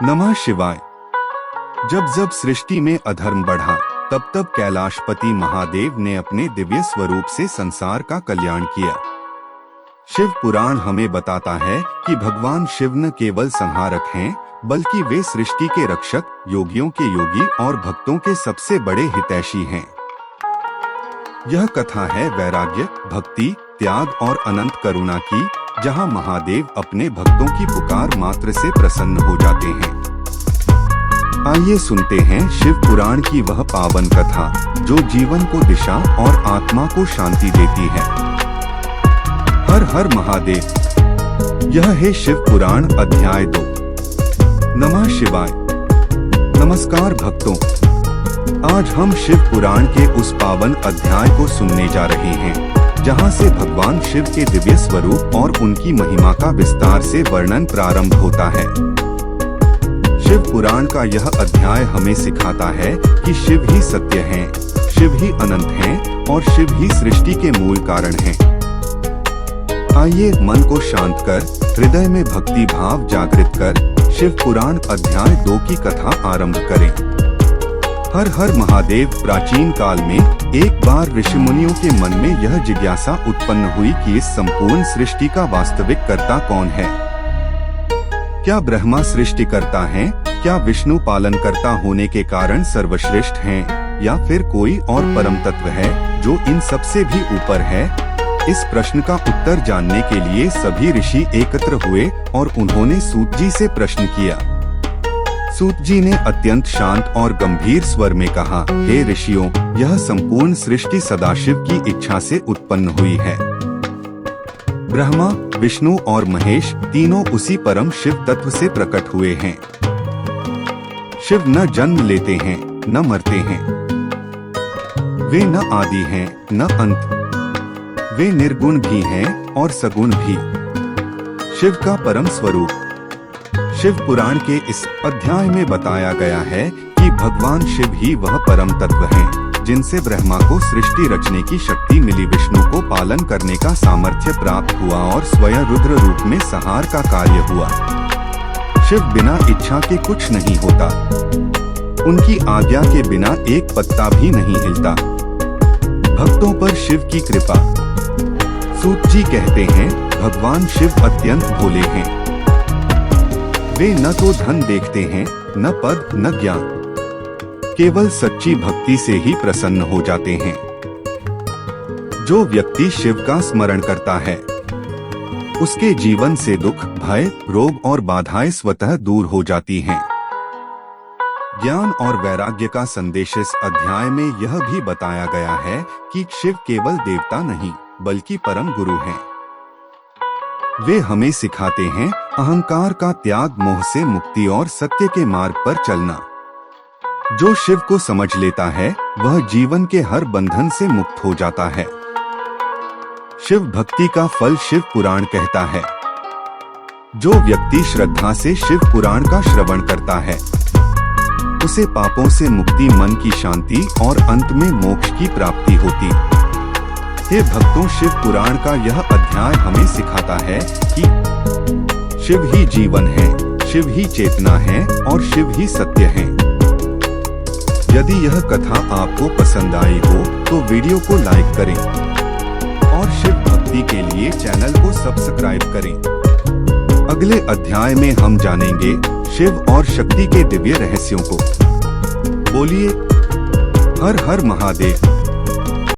नमः शिवाय। जब जब सृष्टि में अधर्म बढ़ा, तब तब कैलाशपति महादेव ने अपने दिव्य स्वरूप से संसार का कल्याण किया। शिव पुराण हमें बताता है कि भगवान शिव न केवल संहारक हैं, बल्कि वे सृष्टि के रक्षक, योगियों के योगी और भक्तों के सबसे बड़े हितैषी हैं। यह कथा है वैराग्य, भक्ति, त्याग और अनंत करुणा की, जहां महादेव अपने भक्तों की पुकार मात्र से प्रसन्न हो जाते हैं। आइए सुनते हैं शिव पुराण की वह पावन कथा जो जीवन को दिशा और आत्मा को शांति देती है। हर हर महादेव। यह है शिव पुराण अध्याय 2। नमः शिवाय। नमस्कार भक्तों, आज हम शिव पुराण के उस पावन अध्याय को सुनने जा रहे हैं जहां से भगवान शिव के दिव्य स्वरूप और उनकी महिमा का विस्तार से वर्णन प्रारंभ होता है। शिव पुराण का यह अध्याय हमें सिखाता है कि शिव ही सत्य हैं, शिव ही अनंत हैं और शिव ही सृष्टि के मूल कारण हैं। आइए मन को शांत कर, हृदय में भक्ति भाव जागृत कर शिव पुराण अध्याय 2 की कथा आरंभ करें। हर हर महादेव। प्राचीन काल में एक बार ऋषि मुनियों के मन में यह जिज्ञासा उत्पन्न हुई कि इस संपूर्ण सृष्टि का वास्तविक कर्ता कौन है। क्या ब्रह्मा सृष्टिकर्ता हैं? क्या विष्णु पालन कर्ता होने के कारण सर्वश्रेष्ठ हैं? या फिर कोई और परम तत्व है जो इन सबसे भी ऊपर है? इस प्रश्न का उत्तर जानने के लिए सभी ऋषि एकत्र हुए और उन्होंने सूत जी से प्रश्न किया। सूत जी ने अत्यंत शांत और गंभीर स्वर में कहा, हे ऋषियों, यह संपूर्ण सृष्टि सदाशिव की इच्छा से उत्पन्न हुई है। ब्रह्मा, विष्णु और महेश तीनों उसी परम शिव तत्व से प्रकट हुए हैं। शिव न जन्म लेते हैं, न मरते हैं। वे न आदि हैं, न अंत। वे निर्गुण भी हैं और सगुण भी। शिव का परम स्वरूप। शिव पुराण के इस अध्याय में बताया गया है कि भगवान शिव ही वह परम तत्व हैं, जिनसे ब्रह्मा को सृष्टि रचने की शक्ति मिली, विष्णु को पालन करने का सामर्थ्य प्राप्त हुआ और स्वयं रुद्र रूप में संहार का कार्य हुआ। शिव बिना इच्छा के कुछ नहीं होता। उनकी आज्ञा के बिना एक पत्ता भी नहीं हिलता। भक्तों पर शिव की कृपा। सूत जी कहते हैं, भगवान शिव अत्यंत भोले हैं। वे न तो धन देखते हैं, न पद, न ज्ञान। केवल सच्ची भक्ति से ही प्रसन्न हो जाते हैं। जो व्यक्ति शिव का स्मरण करता है, उसके जीवन से दुख, भय, रोग और बाधाएं स्वतः दूर हो जाती हैं। ज्ञान और वैराग्य का संदेश इस अध्याय में यह भी बताया गया है कि शिव केवल देवता नहीं, बल्कि परम गुरु हैं। वे हमें सिखाते हैं अहंकार का त्याग, मोह से मुक्ति और सत्य के मार्ग पर चलना। जो शिव को समझ लेता है, वह जीवन के हर बंधन से मुक्त हो जाता है। शिव भक्ति का फल शिव पुराण कहता है। जो व्यक्ति श्रद्धा से शिव पुराण का श्रवण करता है, उसे पापों से मुक्ति, मन की शांति और अंत में मोक्ष की प्राप्ति होती। हे भक्तों, शिव पुराण का यह अध्याय हमें सिखाता है कि शिव ही जीवन है, शिव ही चेतना है और शिव ही सत्य है। यदि यह कथा आपको पसंद आई हो तो वीडियो को लाइक करें और शिव भक्ति के लिए चैनल को सब्सक्राइब करें। अगले अध्याय में हम जानेंगे शिव और शक्ति के दिव्य रहस्यों को। बोलिए हर हर महादेव।